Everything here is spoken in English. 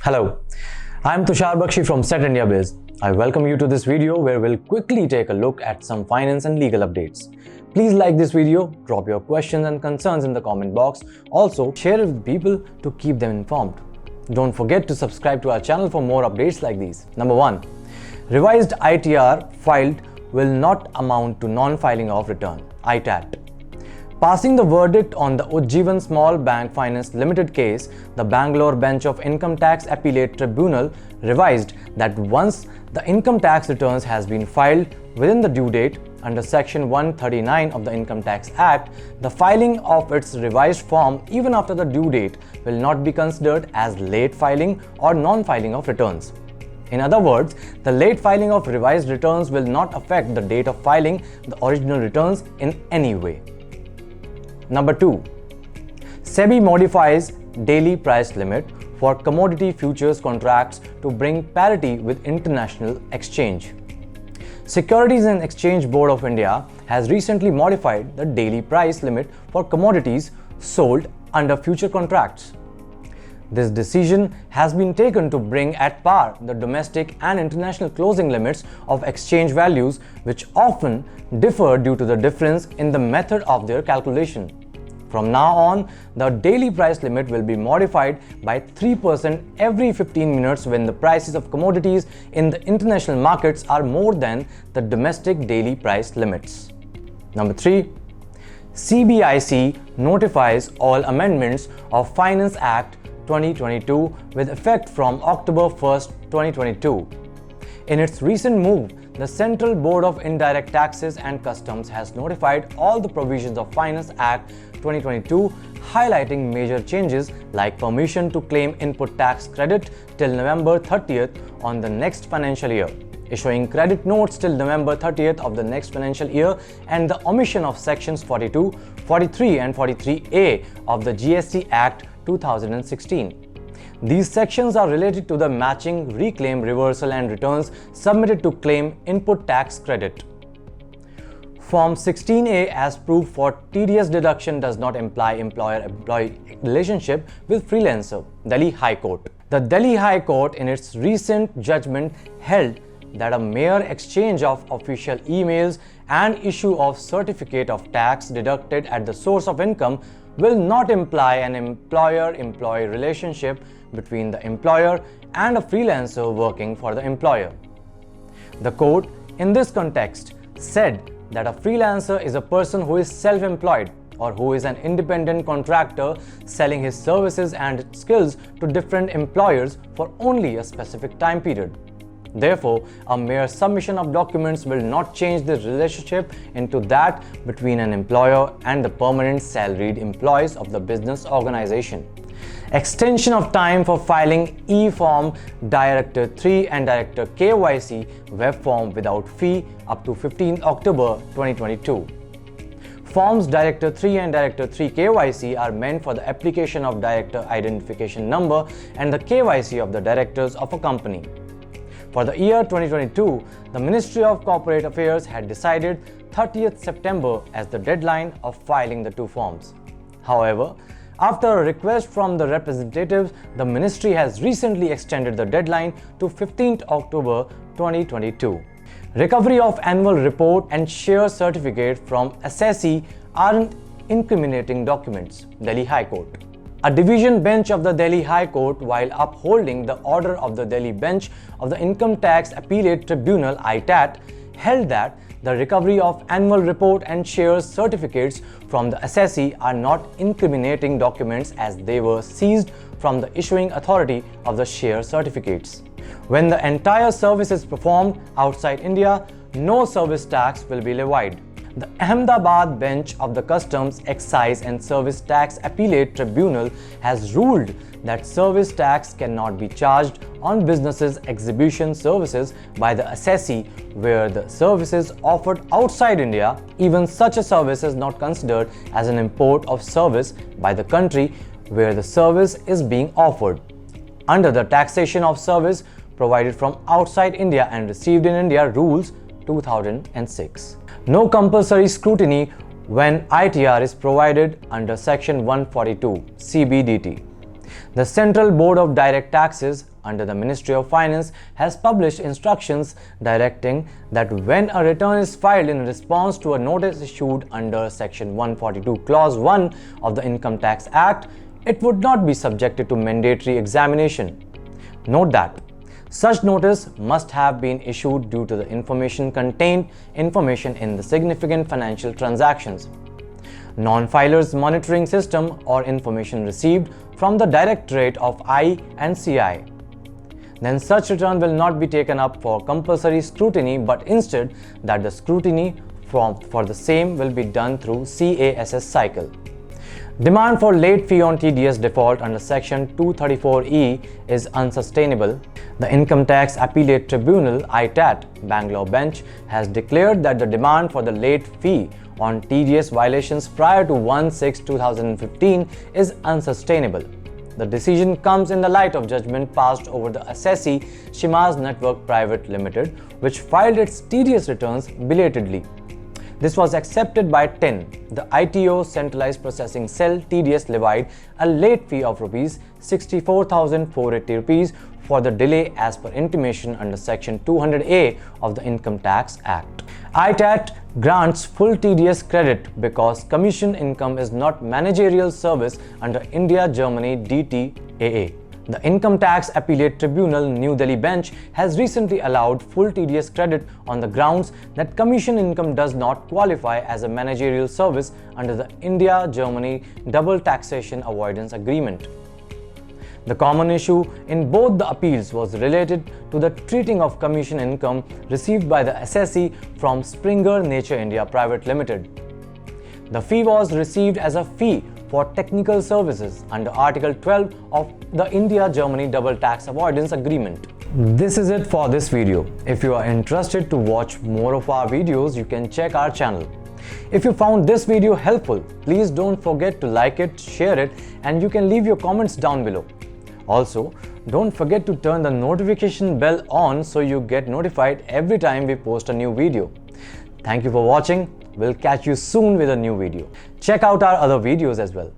Hello, I'm Tushar Bakshi from Setindiabiz. I welcome you to this video where we'll quickly take a look at some finance and legal updates. Please like this video, drop your questions and concerns in the comment box. Also, share it with people to keep them informed. Don't forget to subscribe to our channel for more updates like these. Number 1. Revised ITR filed will not amount to non-filing of return. ITAT. Passing the verdict on the Ujjivan Small Bank Finance Limited case, the Bangalore Bench of Income Tax Appellate Tribunal revised that once the income tax returns has been filed within the due date under Section 139 of the Income Tax Act, the filing of its revised form even after the due date will not be considered as late filing or non-filing of returns. In other words, the late filing of revised returns will not affect the date of filing the original returns in any way. Number 2. SEBI modifies daily price limit for commodity futures contracts to bring parity with international exchange. Securities and Exchange Board of India has recently modified the daily price limit for commodities sold under future contracts. This decision has been taken to bring at par the domestic and international closing limits of exchange values, which often differ due to the difference in the method of their calculation. From now on, the daily price limit will be modified by 3% every 15 minutes when the prices of commodities in the international markets are more than the domestic daily price limits. Number 3. CBIC notifies all amendments of Finance Act 2022 with effect from October 1, 2022. In its recent move, the Central Board of Indirect Taxes and Customs has notified all the provisions of Finance Act 2022, highlighting major changes like permission to claim input tax credit till November 30th on the next financial year, issuing credit notes till November 30th of the next financial year, and the omission of sections 42, 43 and 43A of the GST Act 2016. These sections are related to the matching, reclaim, reversal and returns submitted to claim input tax credit. Form 16A as proof for TDS deduction does not imply employer-employee relationship with freelancer. Delhi High Court. The Delhi High Court in its recent judgment held that a mere exchange of official emails and issue of certificate of tax deducted at the source of income will not imply an employer-employee relationship between the employer and a freelancer working for the employer. The court, in this context, said that a freelancer is a person who is self-employed or who is an independent contractor selling his services and skills to different employers for only a specific time period. Therefore, a mere submission of documents will not change the relationship into that between an employer and the permanent salaried employees of the business organization. Extension of time for filing e-form DIR-3 and DIR-3 KYC web form without fee up to 15th October 2022. Forms DIR-3 and DIR-3 KYC are meant for the application of director identification number and the KYC of the directors of a company. For the year 2022, the Ministry of Corporate Affairs had decided 30th September as the deadline of filing the two forms. However, after a request from the representatives, the ministry has recently extended the deadline to 15th October 2022. Recovery of annual report and share certificate from assessee aren't incriminating documents. Delhi High Court. A division bench of the Delhi High Court, while upholding the order of the Delhi Bench of the Income Tax Appellate Tribunal (ITAT), held that the recovery of annual report and shares certificates from the assessee are not incriminating documents as they were seized from the issuing authority of the share certificates. When the entire service is performed outside India, no service tax will be levied. The Ahmedabad Bench of the Customs, Excise and Service Tax Appellate Tribunal has ruled that service tax cannot be charged on businesses' exhibition services by the assessee where the service is offered outside India. Even such a service is not considered as an import of service by the country where the service is being offered. Under the Taxation of Service provided from outside India and received in India Rules 2006. No compulsory scrutiny when ITR is provided under Section 142 CBDT. The Central Board of Direct Taxes under the Ministry of Finance has published instructions directing that when a return is filed in response to a notice issued under Section 142 Clause 1 of the Income Tax Act, it would not be subjected to mandatory examination. Note that such notice must have been issued due to the information contained in the significant financial transactions, non-filers monitoring system, or information received from the Directorate of I&CI. Then such return will not be taken up for compulsory scrutiny, but instead that the scrutiny for the same will be done through CASS cycle. Demand for late fee on TDS default under Section 234E is unsustainable. The Income Tax Appellate Tribunal ITAT Bangalore bench has declared that the demand for the late fee on TDS violations prior to 1/6/2015 is unsustainable. The decision comes in the light of judgment passed over the assessee Shimaz Network Private Limited, which filed its TDS returns belatedly. This was accepted by TIN. The ITO Centralized Processing Cell TDS levied a late fee of Rs 64,480 for the delay as per intimation under Section 200A of the Income Tax Act. ITAT grants full TDS credit because commission income is not managerial service under India-Germany DTAA. The Income Tax Appellate Tribunal New Delhi bench has recently allowed full TDS credit on the grounds that commission income does not qualify as a managerial service under the India-Germany Double Taxation Avoidance Agreement. The common issue in both the appeals was related to the treating of commission income received by the assessee from Springer Nature India Private Limited. The fee was received as a fee for technical services under Article 12 of the India-Germany Double Tax Avoidance Agreement. This is it for this video. If you are interested to watch more of our videos, you can check our channel. If you found this video helpful, please don't forget to like it, share it, and you can leave your comments down below. Also, don't forget to turn the notification bell on so you get notified every time we post a new video. Thank you for watching. We'll catch you soon with a new video. Check out our other videos as well.